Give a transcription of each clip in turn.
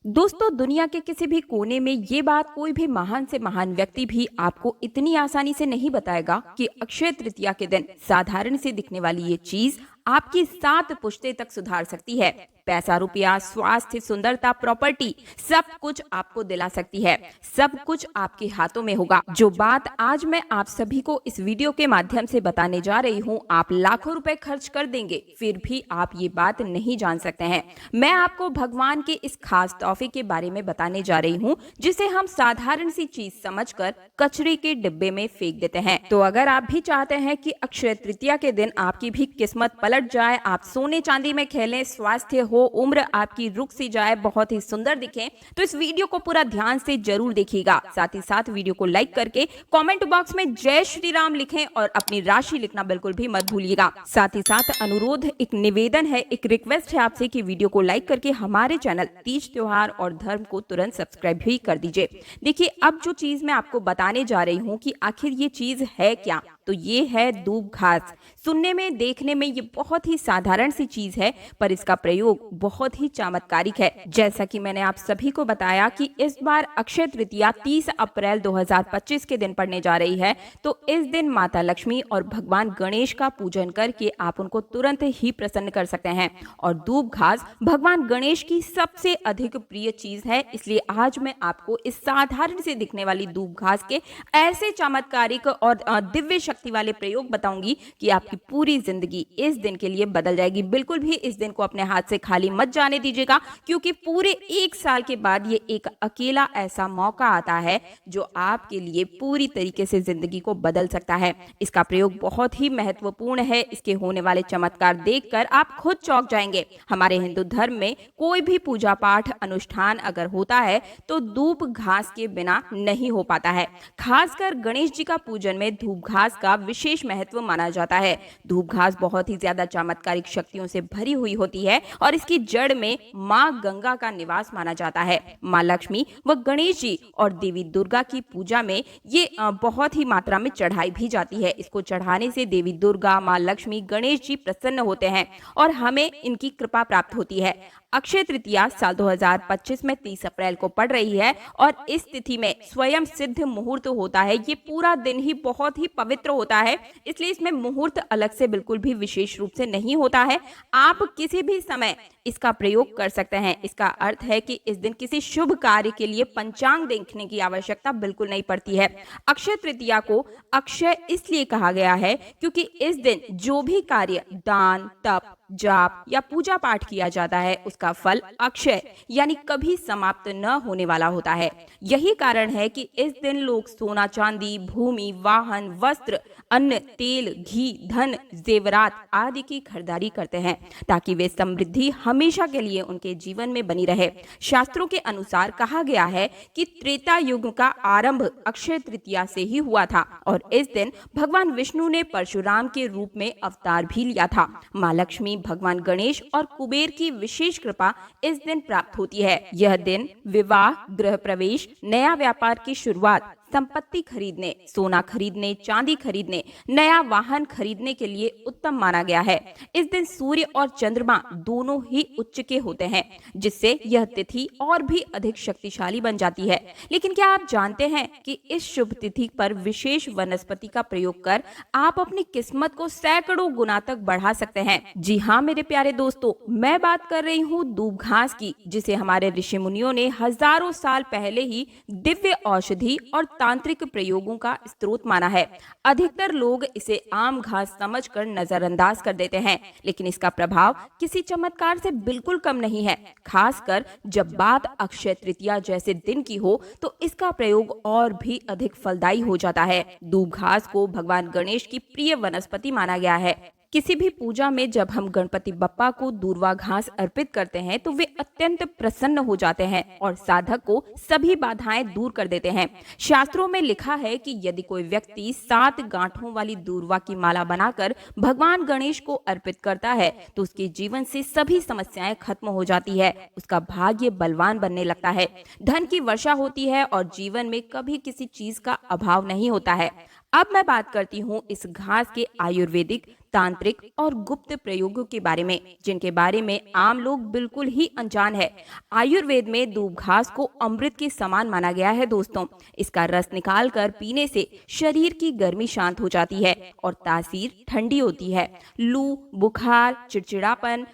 दोस्तों, दुनिया के किसी भी कोने में ये बात कोई भी महान से महान व्यक्ति भी आपको इतनी आसानी से नहीं बताएगा कि अक्षय तृतीया के दिन साधारण से दिखने वाली ये चीज आपकी 7 पुश्तें तक सुधार सकती है। पैसा, रुपया, स्वास्थ्य, सुंदरता, प्रॉपर्टी, सब कुछ आपको दिला सकती है। सब कुछ आपके हाथों में होगा। जो बात आज मैं आप सभी को इस वीडियो के माध्यम से बताने जा रही हूँ, आप लाखों रुपए खर्च कर देंगे फिर भी आप ये बात नहीं जान सकते हैं। मैं आपको भगवान के इस खास तोहफे के बारे में बताने जा रही हूँ, जिसे हम साधारण सी चीज समझकर कचरे के डिब्बे में फेंक देते हैं। तो अगर आप भी चाहते हैं कि अक्षय तृतीया के दिन आपकी भी किस्मत पलट जाए, आप सोने चांदी में खेलें, स्वास्थ्य हो, उम्र आपकी रुक सी जाए, बहुत ही सुंदर दिखें, तो इस वीडियो को पूरा ध्यान से जरूर देखिएगा। साथ ही साथ वीडियो को लाइक करके कमेंट बॉक्स में जय श्री राम लिखें और अपनी राशि लिखना बिल्कुल भी मत भूलिएगा। साथ ही साथ अनुरोध, एक निवेदन है, एक रिक्वेस्ट है आपसे कि वीडियो को लाइक करके हमारे चैनल तीज त्योहार और धर्म को तुरंत सब्सक्राइब भी कर दीजिए। देखिए, अब जो चीज मैं आपको बताने जा रही हूँ कि आखिर ये चीज है क्या, तो ये है दूब घास। सुनने में, देखने में ये बहुत ही साधारण सी चीज है, पर इसका प्रयोग बहुत ही चमत्कारिक है। जैसा कि मैंने आप सभी को बताया कि इस बार अक्षय तृतीया 30 अप्रैल 2025 के दिन पड़ने जा रही है, तो इस दिन माता लक्ष्मी और भगवान गणेश का पूजन करके आप उनको तुरंत ही प्रसन्न कर सकते हैं। और दूब घास भगवान गणेश की सबसे अधिक प्रिय चीज है, इसलिए आज मैं आपको इस साधारण से दिखने वाली दूब घास के ऐसे चमत्कारिक और दिव्य शक्ति वाले प्रयोग बताऊंगी कि आपकी पूरी जिंदगी इस दिन के लिए बदल जाएगी। बिल्कुल भी इस दिन को अपने हाथ से खाली मत जाने दीजिएगा, क्योंकि पूरे 1 साल के बाद ये एक अकेला ऐसा मौका आता है जो आपके लिए पूरी तरीके से जिंदगी को बदल सकता है। इसका प्रयोग बहुत ही महत्वपूर्ण है। इसके होने वाले चमत्कार देखकर आप खुद चौंक जाएंगे। हमारे हिंदू धर्म में कोई भी पूजा पाठ अनुष्ठान अगर होता है तो धूप घास के बिना नहीं हो पाता है। खासकर गणेश जी का पूजन में धूप घास का विशेष महत्व माना जाता है। धूप घास बहुत ही ज्यादा चमत्कारिक शक्तियों से भरी हुई होती है और इसकी जड़ में माँ गंगा का निवास माना जाता है। माँ लक्ष्मी व गणेश जी और देवी दुर्गा की पूजा में ये बहुत ही मात्रा में चढ़ाई भी जाती है। इसको चढ़ाने से देवी दुर्गा, माँ लक्ष्मी, गणेश जी प्रसन्न होते हैं और हमें इनकी कृपा प्राप्त होती है। अक्षय तृतीया साल 2025 में 30 अप्रैल को पड़ रही है और इस तिथि में स्वयं सिद्ध मुहूर्त होता है। ये पूरा दिन ही बहुत ही पवित्र होता है, इसलिए इसमें मुहूर्त अलग से बिल्कुल भी विशेष रूप से नहीं होता है। आप किसी भी समय इसका प्रयोग कर सकते हैं। इसका अर्थ है कि इस दिन किसी शुभ कार्य के लिए पंचांग देखने की आवश्यकता बिल्कुल नहीं पड़ती है। अक्षय तृतीया को अक्षय इसलिए कहा गया है क्योंकि इस दिन जो भी कार्य दान, तप, जाप या पूजा पाठ किया जाता है उसका फल अक्षय यानी कभी समाप्त न होने वाला होता है। यही कारण है कि इस दिन लोग सोना चांदी, भूमि, वाहन, वस्त्र, अन्न, तेल, घी, धन, जेवरात आदि की खरीदारी करते हैं ताकि वे समृद्धि हमेशा के लिए उनके जीवन में बनी रहे। शास्त्रों के अनुसार कहा गया है कि त्रेता युग का आरंभ अक्षय तृतीया से ही हुआ था और इस दिन भगवान विष्णु ने परशुराम के रूप में अवतार भी लिया था। माँ लक्ष्मी, भगवान गणेश और कुबेर की विशेष कृपा इस दिन प्राप्त होती है। यह दिन विवाह, गृह प्रवेश, नया व्यापार की शुरुआत, संपत्ति खरीदने, सोना खरीदने, चांदी खरीदने, नया वाहन खरीदने के लिए उत्तम माना गया है। इस दिन सूर्य और चंद्रमा दोनों ही उच्च के होते हैं, जिससे यह तिथि और भी अधिक शक्तिशाली बन जाती है। लेकिन क्या आप जानते हैं कि इस शुभ तिथि पर विशेष वनस्पति का प्रयोग कर आप अपनी किस्मत को सैकड़ों गुना तक बढ़ा सकते हैं? जी हाँ मेरे प्यारे दोस्तों, मैं बात कर रही हूँ दूब घास की, जिसे हमारे ऋषि मुनियों ने हजारों साल पहले ही दिव्य औषधि और तांत्रिक प्रयोगों का स्रोत माना है। अधिकतर लोग इसे आम घास समझकर नजरअंदाज कर देते हैं, लेकिन इसका प्रभाव किसी चमत्कार से बिल्कुल कम नहीं है। खासकर जब बात अक्षय तृतीया जैसे दिन की हो तो इसका प्रयोग और भी अधिक फलदायी हो जाता है। दूब घास को भगवान गणेश की प्रिय वनस्पति माना गया है। किसी भी पूजा में जब हम गणपति बप्पा को दूर्वा घास अर्पित करते हैं तो वे अत्यंत प्रसन्न हो जाते हैं और साधक को सभी बाधाएं दूर कर देते हैं। शास्त्रों में लिखा है कि यदि कोई व्यक्ति 7 गांठों वाली दूर्वा की माला बनाकर भगवान गणेश को अर्पित करता है तो उसके जीवन से सभी समस्याएं खत्म हो जाती है, उसका भाग्य बलवान बनने लगता है, धन की वर्षा होती है और जीवन में कभी किसी चीज का अभाव नहीं होता है। अब मैं बात करती हूँ इस घास के आयुर्वेदिक तांत्रिक और गुप्त प्रयोगों के बारे में, जिनके बारे में आम लोग बिल्कुल ही अनजान है। आयुर्वेद में दूब घास को अमृत के समान माना गया है दोस्तों। इसका रस निकाल कर पीने से शरीर की गर्मी शांत हो जाती है और तासीर ठंडी होती है। लू, बुखार, चिड़चिड़ापन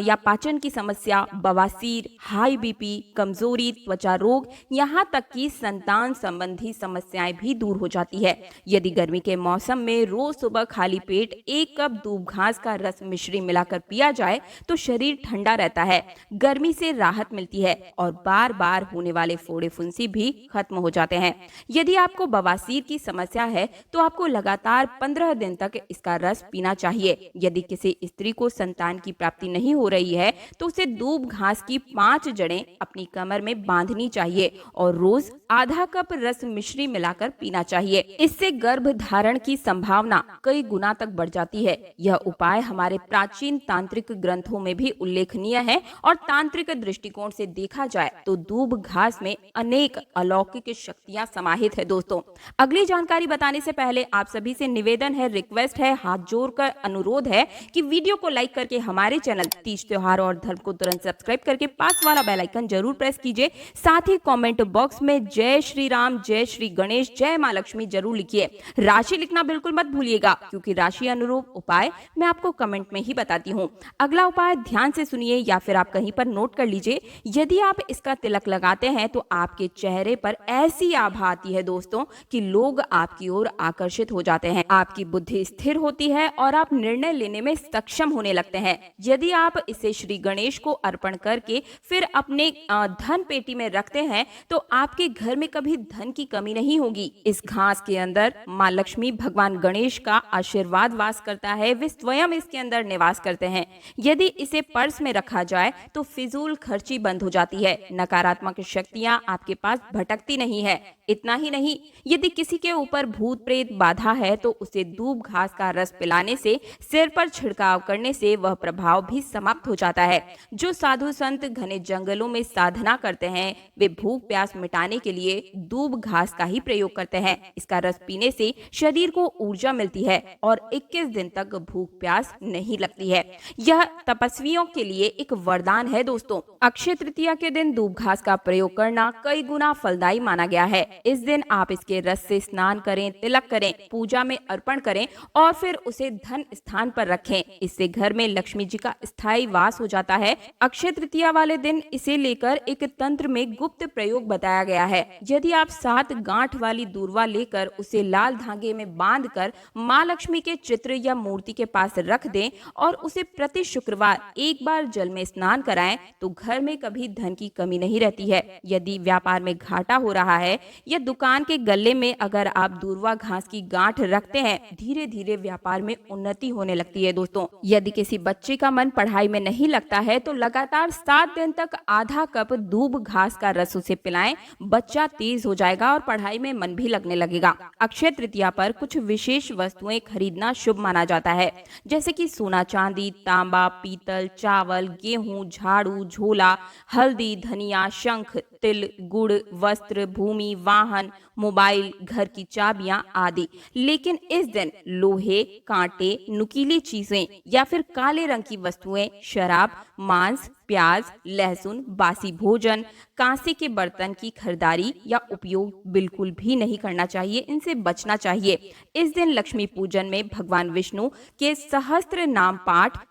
या पाचन की समस्या, बवासीर, हाई बीपी, कमजोरी, त्वचा रोग, यहाँ तक कि संतान संबंधी समस्याएं भी दूर हो जाती है। यदि गर्मी के मौसम में रोज सुबह खाली पेट 1 कप दूब घास का रस मिश्री मिलाकर पिया जाए तो शरीर ठंडा रहता है, गर्मी से राहत मिलती है और बार बार होने वाले फोड़े फुंसी भी खत्म हो जाते हैं। यदि आपको बवासीर की समस्या है तो आपको लगातार 15 दिन तक इसका रस पीना चाहिए। यदि किसी स्त्री को संतान की प्राप्ति नहीं हो रही है तो उसे दूब घास की 5 जड़ें अपनी कमर में बांधनी चाहिए और रोज आधा कप रस मिश्री मिलाकर पीना चाहिए। इससे गर्भ धारण की संभावना कई गुना तक बढ़ जाती है। यह उपाय हमारे प्राचीन तांत्रिक ग्रंथों में भी उल्लेखनीय है और तांत्रिक दृष्टिकोण से देखा जाए तो दूब घास में अनेक अलौकिक शक्तियां समाहित है दोस्तों। अगली जानकारी बताने से पहले आप सभी से निवेदन है, रिक्वेस्ट है, हाथ जोड़कर अनुरोध है कि वीडियो को लाइक करके हमारे चैनल तीज त्योहार और धर्म को तुरंत सब्सक्राइब करके पास वाला बेल आइकन जरूर प्रेस कीजिए। साथ ही कमेंट बॉक्स में जय श्री राम, जय श्री गणेश, जय मां लक्ष्मी जरूर लिखिए। राशि लिखना बिल्कुल मत भूलिएगा क्योंकि राशि अनुरूप उपाय मैं आपको कमेंट में ही बताती हूँ। अगला उपाय ध्यान से सुनिए या फिर आप कहीं पर नोट कर लीजिए। यदि आप इसका तिलक लगाते हैं तो आपके चेहरे पर ऐसी आभा आती है दोस्तों कि लोग आपकी ओर आकर्षित हो जाते हैं, आपकी बुद्धि स्थिर होती है और आप निर्णय लेने में सक्षम होने लगते हैं। यदि आप इसे श्री गणेश को अर्पण करके फिर अपने धन पेटी में रखते हैं तो आपके घर में कभी धन की कमी नहीं होगी। इस घास के अंदर मां लक्ष्मी, भगवान गणेश का आशीर्वाद वास करता है, वे स्वयं इसके अंदर निवास करते हैं। यदि इसे पर्स में रखा जाए तो फिजूल खर्ची बंद हो जाती है, नकारात्मक शक्तियां आपके पास भटकती नहीं है। इतना ही नहीं, यदि किसी के ऊपर भूत प्रेत बाधा है तो उसे दूब घास का रस पिलाने से, सिर पर छिड़काव करने से वह प्रभाव भी समाप्त हो जाता है। जो साधु संत घने जंगलों में साधना करते हैं वे भूख प्यास मिटाने के लिए दूब घास का ही प्रयोग करते हैं। इसका रस पीने से शरीर को ऊर्जा मिलती है और 21 दिन तक भूख प्यास नहीं लगती है। यह तपस्वियों के लिए एक वरदान है दोस्तों। अक्षय तृतीया के दिन दूब घास का प्रयोग करना कई गुना फलदायी माना गया है। इस दिन आप इसके रस से स्नान करें, तिलक करें, पूजा में अर्पण करें और फिर उसे धन स्थान पर रखें। इससे घर में लक्ष्मी जी का स्थायी वास हो जाता है। अक्षय तृतीया वाले दिन इसे लेकर एक तंत्र में गुप्त प्रयोग बताया गया है। यदि आप 7 गांठ वाली दूर्वा लेकर उसे लाल धागे में बांधकर मां लक्ष्मी के चित्र या मूर्ति के पास रख दें और उसे प्रति शुक्रवार एक बार जल में स्नान कराएं तो घर में कभी धन की कमी नहीं रहती है। यदि व्यापार में घाटा हो रहा है या दुकान के गल्ले में अगर आप दूर्वा घास की गांठ रखते हैं, धीरे धीरे व्यापार में उन्नति होने लगती है दोस्तों। यदि किसी बच्चे का मन पढ़ाई में नहीं लगता है तो लगातार 7 दिन तक आधा कप दूब घास का रस उसे पिलाएं। बच्चा तेज हो जाएगा और पढ़ाई में मन भी लगने लगेगा। अक्षय तृतीया पर कुछ विशेष वस्तुएं खरीदना शुभ माना जाता है, जैसे कि सोना, चांदी, तांबा, पीतल, चावल, गेहूं, झाड़ू, झोला, हल्दी, धनिया, शंख, तिल, गुड़, वस्त्र, भूमि, वाहन, मोबाइल, घर की चाबियां आदि। लेकिन इस दिन लोहे, कांटे, नुकीली चीजें या फिर काले रंग की वस्तुएं, शराब, मांस, प्याज, लहसुन, बासी भोजन, कांसे के बर्तन की खरीदारी या उपयोग बिल्कुल भी नहीं करना चाहिए, इनसे बचना चाहिए। इस दिन लक्ष्मी पूजन में भगवान विष्णु के सहस्त्र नाम पाठ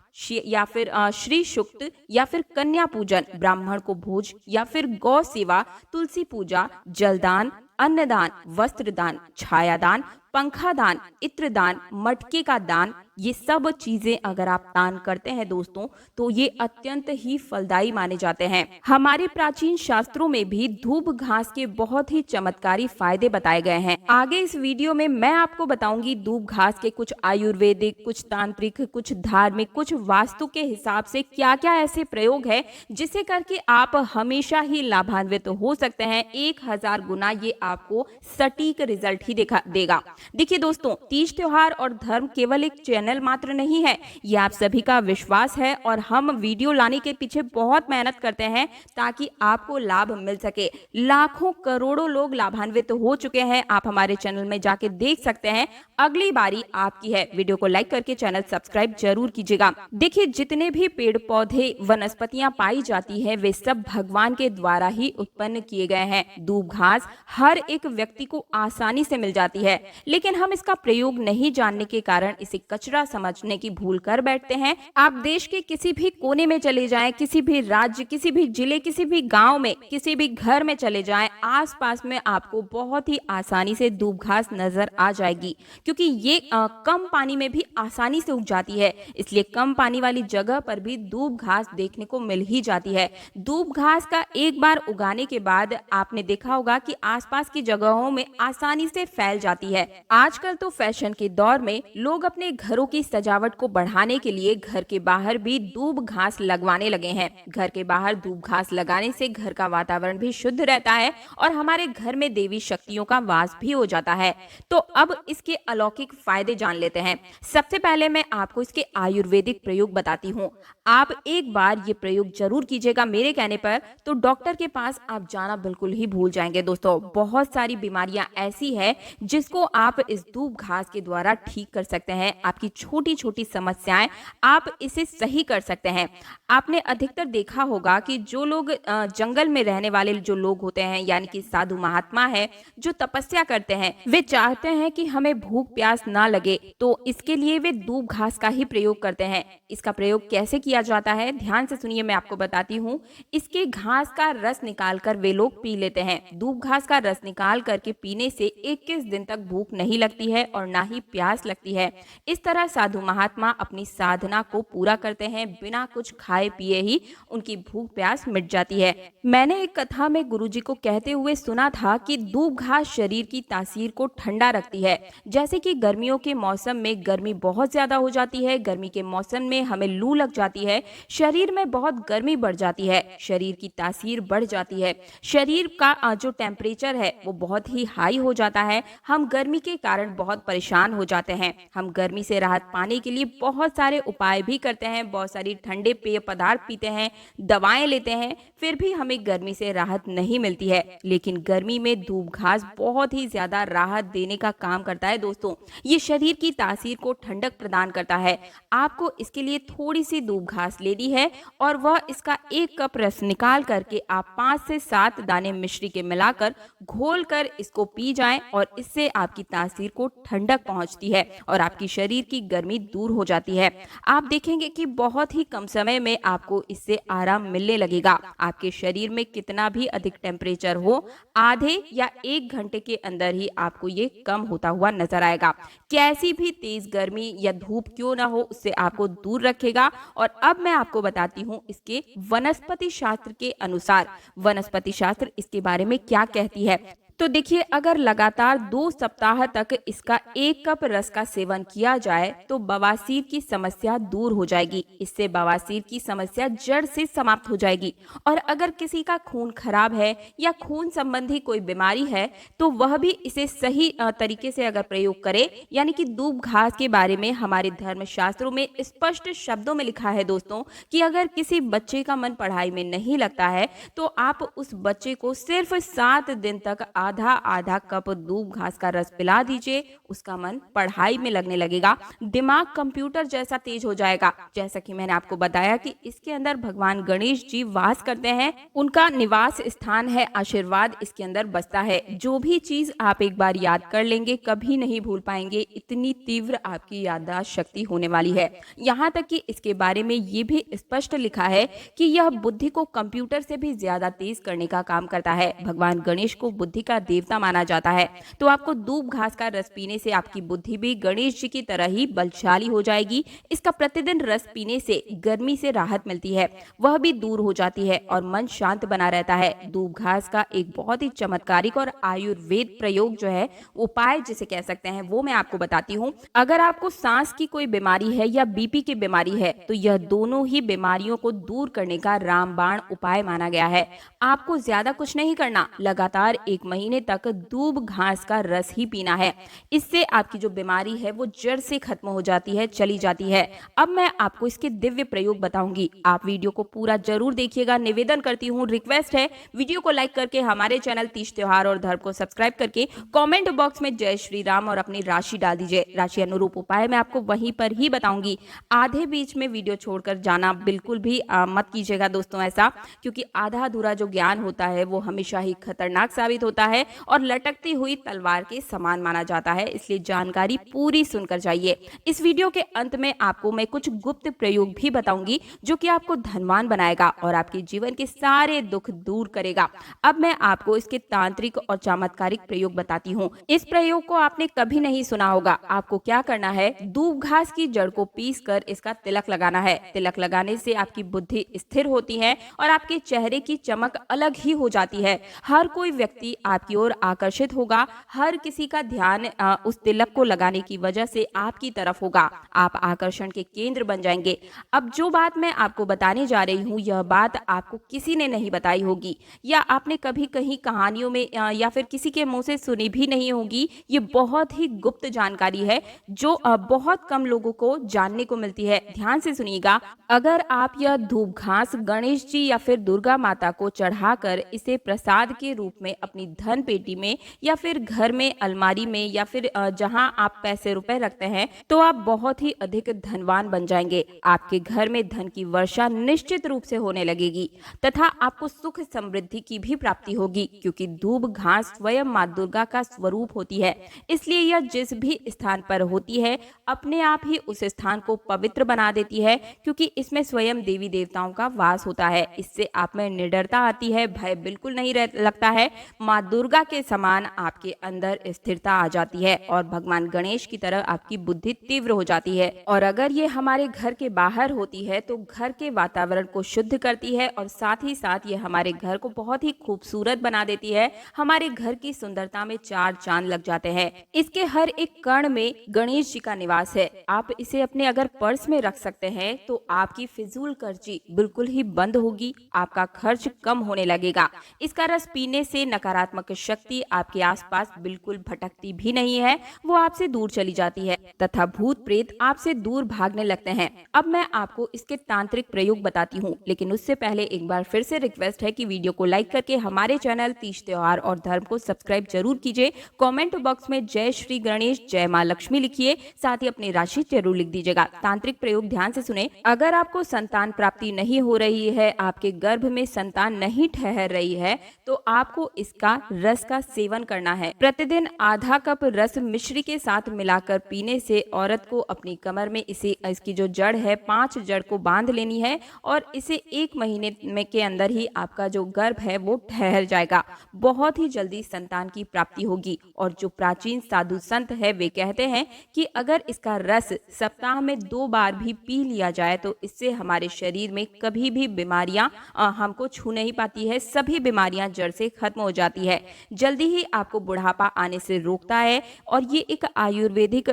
या फिर श्री सूक्त या फिर कन्या पूजन, ब्राह्मण को भोज या फिर गौ सेवा, तुलसी पूजा, जलदान, अन्नदान, वस्त्रदान, छायादान, पंखा दान, इत्र दान, मटके का दान, ये सब चीजें अगर आप दान करते हैं दोस्तों तो ये अत्यंत ही फलदायी माने जाते हैं। हमारे प्राचीन शास्त्रों में भी दूब घास के बहुत ही चमत्कारी फायदे बताए गए हैं। आगे इस वीडियो में मैं आपको बताऊंगी दूब घास के कुछ आयुर्वेदिक, कुछ तांत्रिक, कुछ धार्मिक, कुछ वास्तु के हिसाब से क्या क्या ऐसे प्रयोग है जिसे करके आप हमेशा ही लाभान्वित हो सकते हैं। 1000 गुना ये आपको सटीक रिजल्ट ही देगा। देखिए दोस्तों, तीज त्योहार और धर्म केवल एक चैनल चैनल मात्र नहीं है, ये आप सभी का विश्वास है और हम वीडियो लाने के पीछे बहुत मेहनत करते हैं ताकि आपको लाभ मिल सके। लाखों करोड़ों लोग लाभान्वित हो चुके हैं, आप हमारे चैनल में जाके देख सकते हैं। अगली बारी आपकी है। वीडियो को लाइक करके चैनल सब्सक्राइब जरूर कीजिएगा। देखिए, जितने भी पेड़ पौधे वनस्पतियां पाई जाती है वे सब भगवान के द्वारा ही उत्पन्न किए गए हैं। दूब घास हर एक व्यक्ति को आसानी से मिल जाती है, लेकिन हम इसका प्रयोग नहीं जानने के कारण इसे कचरा समझने की भूल कर बैठते हैं। आप देश के किसी भी कोने में चले जाएं, किसी भी राज्य, किसी भी जिले, किसी भी गांव में, किसी भी घर में चले जाएं, आसपास में आपको बहुत ही आसानी से दूब घास नजर आ जाएगी, क्योंकि ये कम पानी में भी आसानी से उग जाती है। इसलिए कम पानी वाली जगह पर भी दूब घास देखने को मिल ही जाती है। दूब घास का एक बार उगाने के बाद आपने देखा होगा कि आसपास की जगहों में आसानी से फैल जाती है। आजकल तो फैशन के दौर में लोग अपने घरों की सजावट को बढ़ाने के लिए घर के बाहर भी दूब घास लगवाने लगे हैं। घर के बाहर दूब घास लगाने से घर का वातावरण भी शुद्ध रहता है और हमारे घर में देवी शक्तियों का वास भी हो जाता है। तो अब इसके अलौकिक फायदे जान लेते हैं। सबसे पहले मैं आपको इसके आयुर्वेदिक प्रयोग बताती हूँ। आप एक बार ये प्रयोग जरूर कीजिएगा मेरे कहने पर, तो डॉक्टर के पास आप जाना बिल्कुल ही भूल जाएंगे। दोस्तों, बहुत सारी बीमारियां ऐसी है जिसको आप इस दूब घास के द्वारा ठीक कर सकते हैं। आपकी छोटी छोटी समस्याएं आप इसे सही कर सकते हैं। आपने अधिकतर देखा होगा कि जो लोग जंगल में रहने वाले जो लोग होते हैं, यानी कि साधु महात्मा है, जो तपस्या करते हैं, वे चाहते हैं कि हमें भूख प्यास ना लगे, तो इसके लिए वे दूब घास का ही प्रयोग करते हैं। इसका प्रयोग कैसे किया जाता है, ध्यान से सुनिए, मैं आपको बताती हूँ। इसके घास का रस निकालकर वे लोग पी लेते हैं। दूब घास का रस निकाल करके पीने से 21 दिन तक भूख नहीं लगती है और ना ही प्यास लगती है। इस तरह साधु महात्मा अपनी साधना को पूरा करते हैं। बिना कुछ खाए पिए ही उनकी भूख प्यास मिट जाती है। मैंने एक कथा में गुरुजी को कहते हुए सुना था कि दूब घास शरीर की तासीर को ठंडा रखती है। जैसे कि गर्मियों के मौसम में गर्मी बहुत ज्यादा हो जाती है, गर्मी के मौसम में हमें लू लग जाती है, शरीर में बहुत गर्मी बढ़ जाती है, शरीर की तासीर बढ़ जाती है, शरीर का जो टेम्परेचर है वो बहुत ही हाई हो जाता है। हम गर्मी के कारण बहुत परेशान हो जाते हैं। हम गर्मी से राहत पाने के लिए बहुत सारे उपाय भी करते हैं, बहुत सारी ठंडे पेय पदार्थ पीते हैं, दवाएं लेते हैं, फिर भी हमें गर्मी से राहत नहीं मिलती है। लेकिन गर्मी में दूब घास बहुत ही ज्यादा राहत देने का काम करता है। दोस्तों, ये शरीर की तासीर को ठंडक प्रदान करता है। आपको इसके लिए थोड़ी सी दूब घास लेनी है और वह इसका 1 कप रस निकाल करके आप 5 से 7 दाने मिश्री के मिलाकर घोल कर इसको पी जाएं और इससे आपकी तासीर को ठंडक पहुंचती है और आपकी शरीर की गर्मी दूर हो जाती है। आप देखेंगे कि बहुत ही कम समय में आपको इससे आराम मिलने लगेगा। आपके शरीर में कितना भी अधिक टेम्परेचर हो, आधे या 1 घंटे के अंदर ही आपको ये कम होता हुआ नजर आएगा। कैसी भी तेज गर्मी या धूप क्यों ना हो, उससे आपको दूर रखेगा। और अब मैं आपको बताती हूँ इसके वनस्पति शास्त्र के अनुसार वनस्पति शास्त्र इसके बारे में क्या कहती है। तो देखिए, अगर लगातार 2 सप्ताह तक इसका 1 कप रस का सेवन किया जाए तो बवासीर की समस्या दूर हो जाएगी। इससे बवासीर की समस्या जड़ से समाप्त हो जाएगी। और अगर किसी का खून खराब है या खून संबंधी कोई बीमारी है तो वह भी इसे सही तरीके से अगर प्रयोग करे, यानी कि दूब घास के बारे में हमारे धर्म शास्त्रों में स्पष्ट शब्दों में लिखा है दोस्तों कि अगर किसी बच्चे का मन पढ़ाई में नहीं लगता है तो आप उस बच्चे को सिर्फ 7 दिन तक आधा आधा कप दूब घास का रस पिला दीजिए, उसका मन पढ़ाई में लगने लगेगा, दिमाग कंप्यूटर जैसा तेज हो जाएगा। जैसा कि मैंने आपको बताया कि इसके अंदर भगवान गणेश जी वास करते हैं, उनका निवास स्थान है, आशीर्वाद इसके अंदर बसता है। जो भी चीज आप एक बार याद कर लेंगे कभी नहीं भूल पाएंगे, इतनी तीव्र आपकी याददाश्त शक्ति होने वाली है। यहाँ तक कि इसके बारे में ये भी स्पष्ट लिखा है कि यह बुद्धि को कंप्यूटर से भी ज्यादा तेज करने का काम करता है। भगवान गणेश को बुद्धि का देवता माना जाता है, तो आपको दूब घास का रस पीने से आपकी बुद्धि भी गणेश जी की तरह ही बलशाली हो जाएगी। इसका प्रतिदिन रस पीने से गर्मी से राहत मिलती है, वह भी दूर हो जाती है और मन शांत बना रहता है। दूब घास का एक बहुत ही चमत्कारिक और आयुर्वेद प्रयोग जो है, उपाय जिसे कह सकते हैं, वो मैं आपको बताती हूँ। अगर आपको सांस की कोई बीमारी है या बीपी की बीमारी है तो यह दोनों ही बीमारियों को दूर करने का रामबाण उपाय माना गया है। आपको ज्यादा कुछ नहीं करना, लगातार 1 महीने महीने तक दूब घास का रस ही पीना है। इससे आपकी जो बीमारी है वो जड़ से खत्म हो जाती है, चली जाती है। अब मैं आपको इसके दिव्य प्रयोग बताऊंगी। आप वीडियो को पूरा जरूर देखिएगा। निवेदन करती हूँ, रिक्वेस्ट है, वीडियो को लाइक करके हमारे चैनल तीज त्योहार और धर्म को सब्सक्राइब करके कमेंट बॉक्स में जय श्री राम और अपनी राशि डाल दीजिए। राशि अनुरूप उपाय मैं आपको वहीं पर ही बताऊंगी। आधे बीच में वीडियो छोड़कर जाना बिल्कुल भी मत कीजिएगा दोस्तों ऐसा, क्योंकि आधा अधूरा जो ज्ञान होता है वो हमेशा ही खतरनाक साबित होता है और लटकती हुई तलवार के समान माना जाता है। इसलिए जानकारी पूरी सुनकर जाइए। इस वीडियो के अंत में आपको मैं कुछ गुप्त प्रयोग भी बताऊंगी जो कि आपको धनवान बनाएगा और आपके जीवन के सारे दुख दूर करेगा। अब मैं आपको इसके तांत्रिक और चमत्कारिक प्रयोग बताती हूँ। इस प्रयोग को आपने कभी नहीं सुना होगा। आपको क्या करना है, दूब घास की जड़ को पीसकर इसका तिलक लगाना है। तिलक लगाने से आपकी बुद्धि स्थिर होती है और आपके चेहरे की चमक अलग ही हो जाती है। हर कोई व्यक्ति आपकी ओर आकर्षित होगा। हर किसी का ध्यान उस तिलक को लगाने की वजह से आपकी तरफ होगा। आप आकर्षण के केंद्र बन जाएंगे। अब जो बात मैं आपको बताने जा रही हूँ, यह बात आपको किसी ने नहीं बताई होगी या आपने कभी कहीं कहानियों में या फिर किसी के मुंह से सुनी भी नहीं होगी। ये बहुत ही गुप्त जानकारी है जो बहुत कम लोगों को जानने को मिलती है। ध्यान से सुनिएगा। अगर आप यह धूप घास गणेश जी या फिर दुर्गा माता को चढ़ाकर इसे प्रसाद के रूप में अपनी धन पेटी में या फिर घर में अलमारी में या फिर जहां आप पैसे रुपए रखते हैं, तो आप बहुत ही अधिक धनवान बन जाएंगे। आपके घर में धन की वर्षा निश्चित रूप से होने लगेगी तथा आपको सुख समृद्धि की भी प्राप्ति होगी, क्योंकि धूप घास स्वयं माँ दुर्गा का स्वरूप होती है। इसलिए यह जिस भी स्थान पर होती है अपने आप ही उस स्थान को पवित्र बना देती है, क्योंकि इसमें स्वयं देवी देवताओं का वास होता है। इससे आप में निडरता आती है, भय बिल्कुल नहीं लगता है। माँ दुर्गा के समान आपके अंदर स्थिरता आ जाती है और भगवान गणेश की तरह आपकी बुद्धि तीव्र हो जाती है। और अगर ये हमारे घर के बाहर होती है तो घर के वातावरण को शुद्ध करती है और साथ ही साथ ये हमारे घर को बहुत ही खूबसूरत बना देती है। हमारे घर की सुंदरता में चार चांद लग जाते हैं। इसके हर एक कण में गणेश जी का निवास है। आप इसे अपने अगर पर्स में रख सकते हैं तो आपकी फिजूल खर्ची बिल्कुल ही बंद होगी। आपका खर्च कम होने लगेगा। इसका रस पीने से नकारात्मक शक्ति आपके आसपास बिल्कुल भटकती भी नहीं है, वो आपसे दूर चली जाती है तथा भूत प्रेत आपसे दूर भागने लगते हैं। अब मैं आपको इसके तांत्रिक प्रयोग बताती हूँ, लेकिन उससे पहले एक बार फिर से रिक्वेस्ट है कि वीडियो को लाइक करके हमारे चैनल तीज त्योहार और धर्म को सब्सक्राइब जरूर कीजिए। कमेंट बॉक्स में जय श्री गणेश, जय माँ लक्ष्मी लिखिए। साथ ही अपनी राशि जरूर लिख दीजिएगा। तांत्रिक प्रयोग ध्यान से सुने। अगर आपको संतान प्राप्ति नहीं हो रही है, आपके गर्भ में संतान नहीं ठहर रही है, तो आपको इसका रस का सेवन करना है। प्रतिदिन आधा कप रस मिश्री के साथ मिलाकर पीने से औरत को अपनी कमर में इसकी जो जड़ है 5 जड़ को बांध लेनी है और इसे 1 महीने में के अंदर ही आपका जो गर्भ है वो ठहर जाएगा। बहुत ही जल्दी संतान की प्राप्ति होगी। और जो प्राचीन साधु संत है वे कहते हैं कि अगर इसका रस सप्ताह में 2 बार भी पी लिया जाए तो इससे हमारे शरीर में कभी भी बीमारियां हमको छू नहीं पाती है। सभी बीमारियां जड़ से खत्म हो जाती है। जल्दी ही आपको बुढ़ापा आने से रोकता है और ये एक आयुर्वेदिक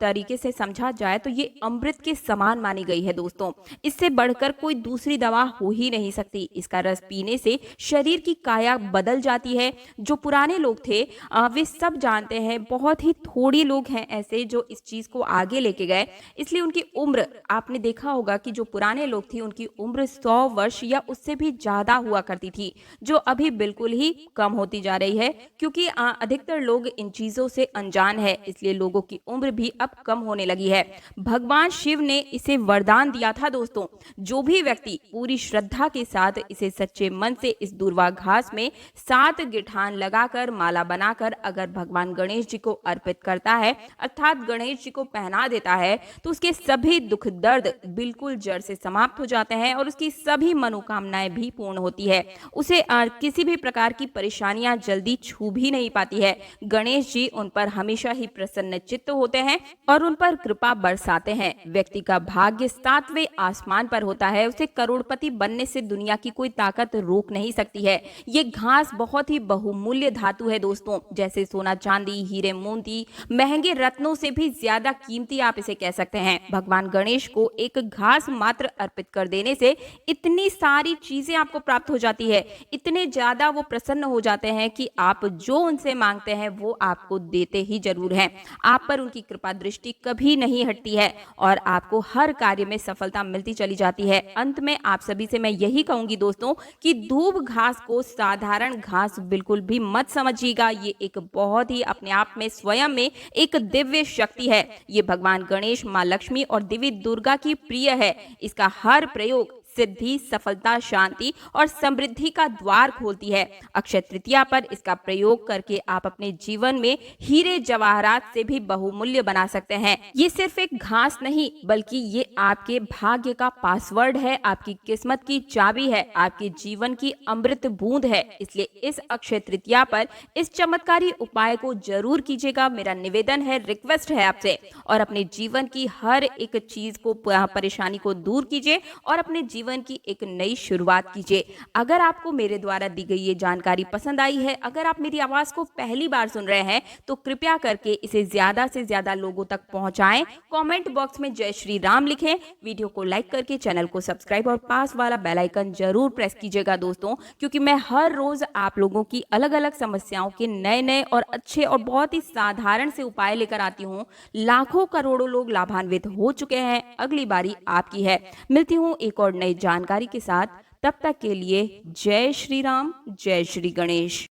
तरीके से समझा जाए तो ये अमृत के समान मानी गई है दोस्तों। इससे बढ़कर कोई दूसरी दवा हो ही नहीं सकती। इसका रस पीने से शरीर की काया बदल जाती है। जो पुराने लोग थे वे सब जानते हैं। बहुत ही थोड़ी लोग हैं ऐसे जो इस चीज को आगे लेके गए। इसलिए उनकी उम्र, आपने देखा होगा कि जो पुराने लोग थे उनकी उम्र 100 वर्ष या उससे भी ज्यादा हुआ करती थी, जो अभी बिल्कुल ही कम होती जा रही है, क्योंकि अधिकतर लोग इन चीजों से अनजान है। इसलिए लोगों की उम्र भी अब कम होने लगी है। भगवान शिव ने इसे वरदान दिया था दोस्तों। जो भी व्यक्ति पूरी श्रद्धा के साथ इसे सच्चे मन से इस दूर्वा घास में 7 गिठान लगाकर माला बनाकर अगर भगवान गणेश जी को अर्पित करता है, अर्थात गणेश जी को पहना देता है, तो उसके सभी दुख दर्द बिल्कुल जड़ से समाप्त हो जाते हैं और उसकी सभी मनोकामनाएं भी पूर्ण होती है। उसे किसी भी प्रकार की परेशानियां जल्दी छू भी नहीं पाती है। गणेश जी उन पर हमेशा ही प्रसन्न चित्त होते हैं और उन पर कृपा बरसाते हैं। व्यक्ति का भाग्य 7वें आसमान पर होता है। उसे करोड़पति बनने से दुनिया की कोई ताकत रोक नहीं सकती है। ये घास बहुत ही बहुमूल्य धातु है दोस्तों, जैसे सोना चांदी, हीरे मोती, महंगे रत्नों से भी ज्यादा कीमती आप इसे कह सकते हैं। भगवान गणेश को एक घास मात्र अर्पित कर देने से इतनी सारी चीजें आपको प्राप्त हो जाती है। इतने ज्यादा वो प्रसन्न हो जाते हैं हैं कि आप जो उनसे मांगते हैं वो आपको देते ही जरूर हैं। आप पर उनकी कृपा दृष्टि कभी नहीं हटती है और आपको हर कार्य में सफलता मिलती चली जाती है। अंत में आप सभी से मैं यही कहूंगी दोस्तों कि धूप घास को साधारण घास बिल्कुल भी मत समझिएगा। ये एक बहुत ही अपने आप में स्वयं में एक दिव्य शक्ति है। ये भगवान गणेश, माँ लक्ष्मी और देवी दुर्गा की प्रिय है। इसका हर प्रयोग सिद्धि, सफलता, शांति और समृद्धि का द्वार खोलती है। अक्षय तृतीया पर इसका प्रयोग करके आप अपने जीवन में हीरे जवाहरात से भी बहुमूल्य बना सकते हैं। ये सिर्फ एक घास नहीं बल्कि ये आपके भाग्य का पासवर्ड है, आपकी किस्मत की चाबी है, आपके जीवन की अमृत बूंद है। इसलिए इस अक्षय तृतीया पर इस चमत्कारी उपाय को जरूर कीजिएगा। मेरा निवेदन है, रिक्वेस्ट है आपसे। और अपने जीवन की हर एक चीज को, परेशानी को दूर कीजिए और अपने जीवन की एक नई शुरुआत कीजिए। अगर आपको मेरे द्वारा दी गई ये जानकारी पसंद आई है, अगर आप मेरी आवाज को पहली बार सुन रहे हैं तो कृपया करके इसे ज्यादा से ज्यादा लोगों तक पहुंचाएं। कमेंट बॉक्स में जय श्री राम लिखें, वीडियो को लाइक करके चैनल को सब्सक्राइब और पास वाला बेल आइकन जरूर प्रेस कीजिएगा दोस्तों, क्योंकि मैं हर रोज आप लोगों की अलग अलग समस्याओं के नए नए और अच्छे और बहुत ही साधारण से उपाय लेकर आती हूँ। लाखों करोड़ों लोग लाभान्वित हो चुके हैं, अगली बारी आपकी है। मिलती हूँ एक और नई जानकारी के साथ, तब तक के लिए जय श्री राम, जय श्री गणेश।